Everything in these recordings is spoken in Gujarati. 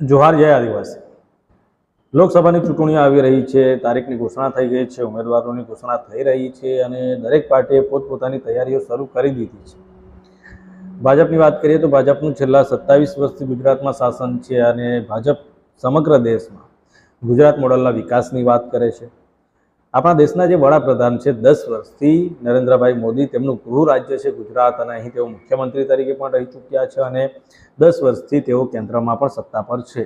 જોહાર જય આદિવાસી। લોકસભાની ચૂંટણીઓ આવી રહી છે, તારીખની ઘોષણા થઈ ગઈ છે, ઉમેદવારોની ઘોષણા થઈ રહી છે અને દરેક પાર્ટીએ પોતપોતાની તૈયારીઓ શરૂ કરી દીધી છે। ભાજપની વાત કરીએ તો ભાજપનું છેલ્લા 27 વર્ષથી ગુજરાતમાં શાસન છે અને ભાજપ સમગ્ર દેશમાં ગુજરાત મોડલના વિકાસની વાત કરે છે। આપણા દેશના જે વડાપ્રધાન છે 10 વર્ષથી નરેન્દ્રભાઈ મોદી, તેમનું ગૃહ રાજ્ય છે ગુજરાત અને અહીં તેઓ મુખ્યમંત્રી તરીકે પણ રહી ચૂક્યા છે અને 10 વર્ષથી તેઓ કેન્દ્રમાં પણ સત્તા પર છે।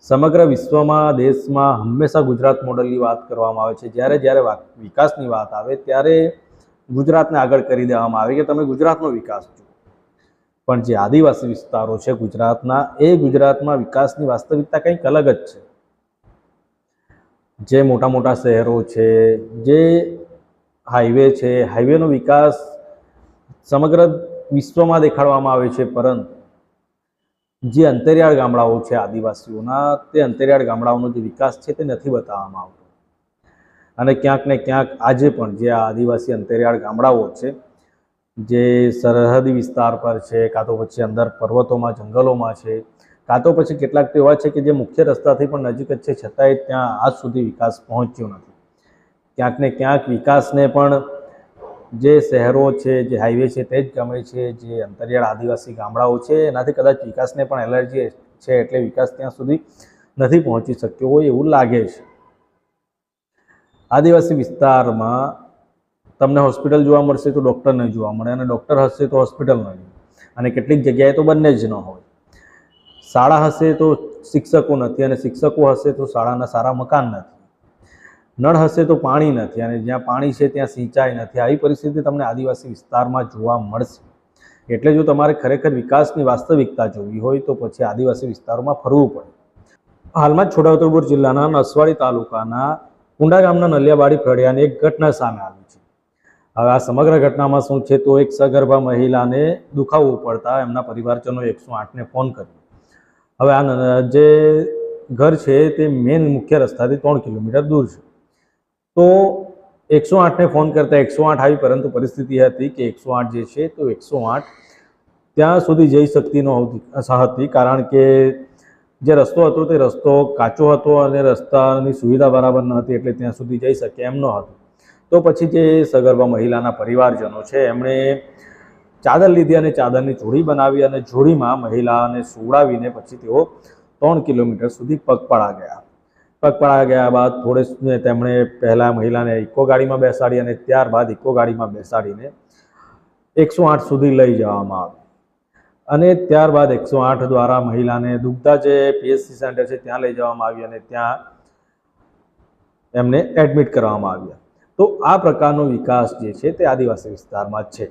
સમગ્ર વિશ્વમાં, દેશમાં હંમેશા ગુજરાત મોડલની વાત કરવામાં આવે છે। જ્યારે વિકાસની વાત આવે ત્યારે ગુજરાતને આગળ કરી દેવામાં આવે કે તમે ગુજરાતનો વિકાસ જુઓ, પણ જે આદિવાસી વિસ્તારો છે ગુજરાતના, એ ગુજરાતમાં વિકાસની વાસ્તવિકતા કંઈક અલગ જ છે। જે મોટા મોટા શહેરો છે, જે હાઈવે છે, હાઈવેનો વિકાસ સમગ્ર વિશ્વમાં દેખાડવામાં આવે છે, પરંતુ જે અંતરિયાળ ગામડાઓ છે આદિવાસીઓના, તે અંતરિયાળ ગામડાઓનો જે વિકાસ છે તે નથી બતાવવામાં આવતો। અને ક્યાંક ને ક્યાંક આજે પણ જે આદિવાસી અંતરિયાળ ગામડાઓ છે, જે સરહદી વિસ્તાર પર છે, કાં તો પછી અંદર પર્વતોમાં, જંગલોમાં છે, કાં તો પછી કેટલાક તો એવા છે કે જે મુખ્ય રસ્તાથી પણ નજીક જ છે, છતાંય ત્યાં આજ સુધી વિકાસ પહોંચ્યો નથી। ક્યાંક ને ક્યાંક વિકાસને પણ જે શહેરો છે, જે હાઈવે છે તે જ ગમે છે, જે અંતરિયાળ આદિવાસી ગામડાઓ છે એનાથી કદાચ વિકાસને પણ એલર્જી છે, એટલે વિકાસ ત્યાં સુધી નથી પહોંચી શક્યો હોય એવું લાગે છે। આદિવાસી વિસ્તારમાં તમને હોસ્પિટલ જોવા મળશે તો ડૉક્ટર નહીં જોવા મળે, અને ડૉક્ટર હશે તો હોસ્પિટલ નહીં, અને કેટલીક જગ્યાએ તો બંને જ ન હોય। શાળા હશે તો શિક્ષકો નથી, અને શિક્ષકો હશે તો શાળાના સારા મકાન નથી, નળ હશે તો પાણી નથી, અને જ્યાં પાણી છે ત્યાં સિંચાઈ નથી। આવી પરિસ્થિતિ તમને આદિવાસી વિસ્તારમાં જોવા મળશે। એટલે જો તમારે ખરેખર વિકાસની વાસ્તવિકતા જોવી હોય તો પછી આદિવાસી વિસ્તારોમાં ફરવું પડે। હાલમાં જ છોટાઉદેપુર જિલ્લાના નસવાડી તાલુકાના કુંડા ગામના નલિયાવાડી ફળિયાની એક ઘટના સામે આવી છે। હવે આ સમગ્ર ઘટનામાં શું છે તો એક સગર્ભા મહિલાને દુખાવો પડતા એમના પરિવારજનોએ 108ને ફોન કર્યો। હવે આ જે ઘર છે તે મેઇન મુખ્ય રસ્તાથી 3 કિલોમીટર દૂર છે, તો 108ને ફોન કરતા 108 આવી, પરંતુ પરિસ્થિતિ હતી કે 108 જે છે તો 108 ત્યાં સુધી જઈ શકતી નહોતી, કારણ કે જે રસ્તો હતો તે રસ્તો કાચો હતો અને રસ્તાની સુવિધા બરાબર ન હતી, એટલે ત્યાં સુધી જઈ શકે એમ ન હતું। તો પછી જે સગર્ભા મહિલાના પરિવારજનો છે એમણે ચાદર લીધી અને ચાદરની જોડી બનાવી, અને જોડીમાં મહિલાને સુવડાવીને પછી તેઓ 3 કિલોમીટર સુધી પગપાળા ગયા। પગપાળા ગયા બાદ થોડે તેમણે પહેલાં મહિલાને ઇકો ગાડીમાં બેસાડી અને ત્યારબાદ ઇકો ગાડીમાં બેસાડીને 108 સુધી લઈ જવામાં આવી, અને ત્યારબાદ 108 દ્વારા મહિલાને દુગ્ધા જે પીએચસી સેન્ટર છે ત્યાં લઈ જવામાં આવી અને ત્યાં એમને એડમિટ કરવામાં આવ્યા। તો આ પ્રકારનો વિકાસ જે છે તે આદિવાસી વિસ્તારમાં જ છે।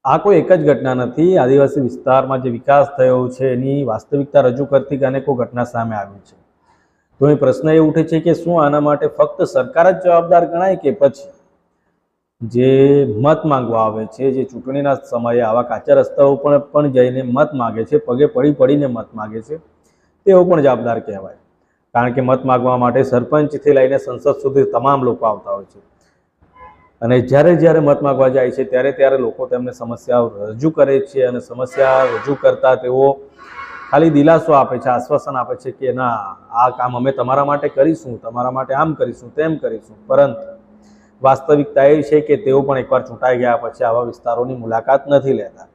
આ કોઈ એક જ ઘટના નથી। આદિવાસી વિસ્તારમાં જે વિકાસ થયો છે એની વાસ્તવિકતા રજૂ કરતી અનેકો ઘટના સામે આવી છે। તો એ પ્રશ્ન એ ઉઠે છે કે શું આના માટે ફક્ત સરકાર જ જવાબદાર ગણાય, કે પછી જે મત માંગવા આવે છે, જે ચૂંટણીના સમયે આવા કાચા રસ્તાઓ પણ જઈને મત માગે છે, પગે પડીને મત માગે છે, તેઓ પણ જવાબદાર કહેવાય। કારણ કે મત માગવા માટે સરપંચથી લઈને સંસદ સુધી તમામ લોકો આવતા હોય છે, અને જ્યારે મત માગવા જાય છે ત્યારે લોકો તેમને સમસ્યાઓ રજૂ કરે છે, અને સમસ્યા રજૂ કરતા તેઓ ખાલી દિલાસો આપે છે, આશ્વાસન આપે છે કે ના, આ કામ અમે તમારા માટે કરીશું, તમારા માટે આમ કરીશું, તેમ કરીશું, પરંતુ વાસ્તવિકતા એ છે કે તેઓ પણ એકવાર ચૂંટાઈ ગયા પછી આવા વિસ્તારોની મુલાકાત નથી લેતા.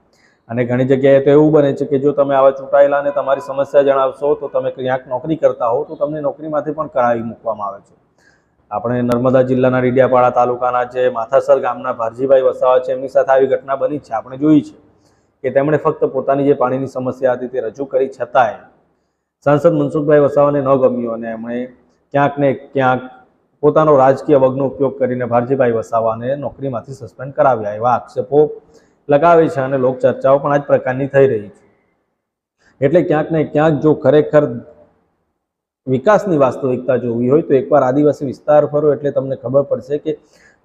અને ઘણી જગ્યાએ તો એવું બને છે કે જો તમે આવા ચૂંટાયેલા અને તમારી સમસ્યા જણાવશો તો તમે ક્યાંક નોકરી કરતા હો તો તમને નોકરીમાંથી પણ કઢાવી મૂકવામાં આવે છે. આપણે નર્મદા જિલ્લાના ડેડિયાપાડા તાલુકાના જે માથાસર ગામના ભારજીભાઈ વસાવા છે, એમની સાથે આવી ઘટના બની છે. આપણે જોઈ છે કે તેમણે ફક્ત પોતાની જે પાણીની સમસ્યા હતી તે રજૂ કરી છતાંય સાંસદ મનસુખભાઈ વસાવાને ન ગમ્યું અને એમણે ક્યાંક ને ક્યાંક પોતાનો રાજકીય વગનો ઉપયોગ કરીને ભારજીભાઈ વસાવાને નોકરીમાંથી સસ્પેન્ડ કરાવ્યા, એવા આક્ષેપો લગાવે છે અને લોકચર્ચાઓ પણ આ જ પ્રકારની થઈ રહી છે. એટલે ક્યાંક ને ક્યાંક જો ખરેખર વિકાસની વાસ્તવિકતા જોવી હોય તો એકવાર આદિવાસી વિસ્તાર ફરો એટલે તમને ખબર પડશે કે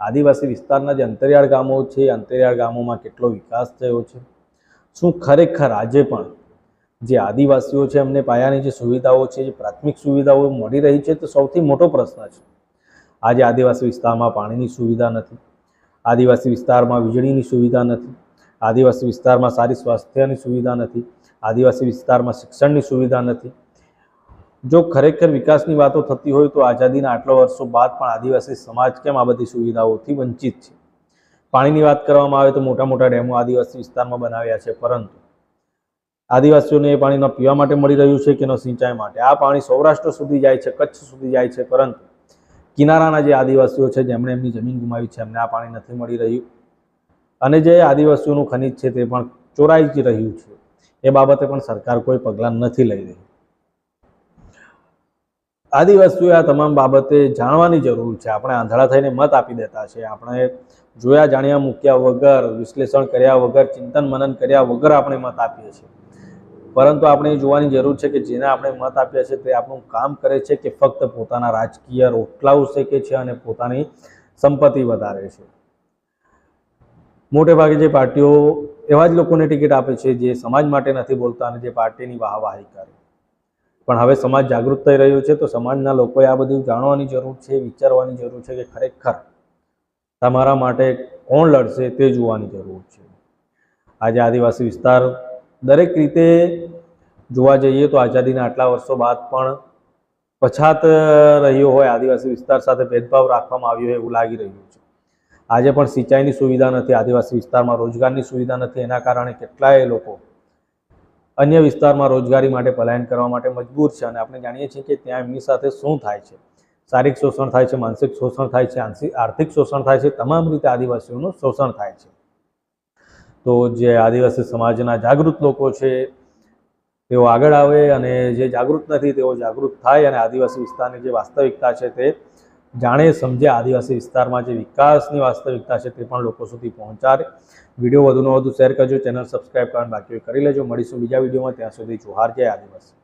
આદિવાસી વિસ્તારના જે અંતરિયાળ ગામો છે, અંતરિયાળ ગામોમાં કેટલો વિકાસ થયો છે. શું ખરેખર આજે પણ જે આદિવાસીઓ છે એમને પાયાની જે સુવિધાઓ છે, જે પ્રાથમિક સુવિધાઓ મળી રહી છે, તો સૌથી મોટો પ્રશ્ન છે. આજે આદિવાસી વિસ્તારમાં પાણીની સુવિધા નથી, આદિવાસી વિસ્તારમાં વીજળીની સુવિધા નથી, આદિવાસી વિસ્તારમાં સારી સ્વાસ્થ્યની સુવિધા નથી, આદિવાસી વિસ્તારમાં શિક્ષણની સુવિધા નથી. જો ખરેખર વિકાસની વાતો થતી હોય તો આઝાદીના આટલા વર્ષો બાદ પણ આદિવાસી સમાજ કેમ આ બધી સુવિધાઓથી વંચિત છે? પાણીની વાત કરવામાં આવે તો મોટા મોટા ડેમો આદિવાસી વિસ્તારમાં બનાવ્યા છે, પરંતુ આદિવાસીઓને એ પાણી ન પીવા માટે મળી રહ્યું છે કે ન સિંચાઈ માટે. આ પાણી સૌરાષ્ટ્ર સુધી જાય છે, કચ્છ સુધી જાય છે, પરંતુ કિનારાના જે આદિવાસીઓ છે જેમણે એમની જમીન ગુમાવી છે એમને આ પાણી નથી મળી રહ્યું. અને જે આદિવાસીઓનું ખનિજ છે તે પણ ચોરાઈ જ રહ્યું છે. એ બાબતે પણ સરકાર કોઈ પગલાં નથી લઈ રહી. આદિવાસીઓએ આ તમામ બાબતે જાણવાની જરૂર છે. આપણે આંધળા થઈને મત આપી દેતા છે. આપણે જોયા જાણ્યા મૂક્યા વગર, વિશ્લેષણ કર્યા વગર, ચિંતન મનન કર્યા વગર આપણે મત આપીએ છીએ. પરંતુ આપણે જોવાની જરૂર છે કે જેને આપણે મત આપ્યા છે તે આપણું કામ કરે છે કે ફક્ત પોતાના રાજકીય રોટલાઓ શેકે છે અને પોતાની સંપત્તિ વધારે છે. મોટે ભાગે જે પાર્ટીઓ એવા જ લોકોને ટિકિટ આપે છે જે સમાજ માટે નથી બોલતા અને જે પાર્ટીની વાહવાહી કરે. પણ હવે સમાજ જાગૃત થઈ રહ્યો છે તો સમાજના લોકોએ આ બધું જાણવાની જરૂર છે, વિચારવાની જરૂર છે કે ખરેખર તમારા માટે કોણ લડશે તે જોવાની જરૂર છે. આજે આદિવાસી વિસ્તાર દરેક રીતે જોવા જઈએ તો આઝાદીના આટલા વર્ષો બાદ પણ પછાત રહ્યો હોય, આદિવાસી વિસ્તાર સાથે ભેદભાવ રાખવામાં આવ્યો હોય એવું લાગી રહ્યું છે. આજે પણ સિંચાઈની સુવિધા નથી, આદિવાસી વિસ્તારમાં રોજગારની સુવિધા નથી. એના કારણે કેટલાય લોકો અન્ય વિસ્તારમાં રોજગારી માટે પલાયન કરવા માટે મજબૂર છે અને આપણે જાણીએ છીએ કે ત્યાં એમની સાથે શું થાય છે. શારીરિક શોષણ થાય છે, માનસિક શોષણ થાય છે, આર્થિક શોષણ થાય છે, તમામ રીતે આદિવાસીઓનું શોષણ થાય છે. તો જે આદિવાસી સમાજના જાગૃત લોકો છે તેઓ આગળ આવે અને જે જાગૃત નથી તેઓ જાગૃત થાય અને આદિવાસી વિસ્તારની જે વાસ્તવિકતા છે તે જાણે, સમજે. આદિવાસી વિસ્તારમાં જે વિકાસની વાસ્તવિકતા છે તે પણ લોકો સુધી પહોંચાડે. વિડીયો વધુને વધુ શેર કરજો, ચેનલ સબસ્ક્રાઈબ કરવાનું બાકી હોય કરી લેજો. મળીશું બીજા વિડીયોમાં. ત્યાં સુધી જોહાર, જય આદિવાસી.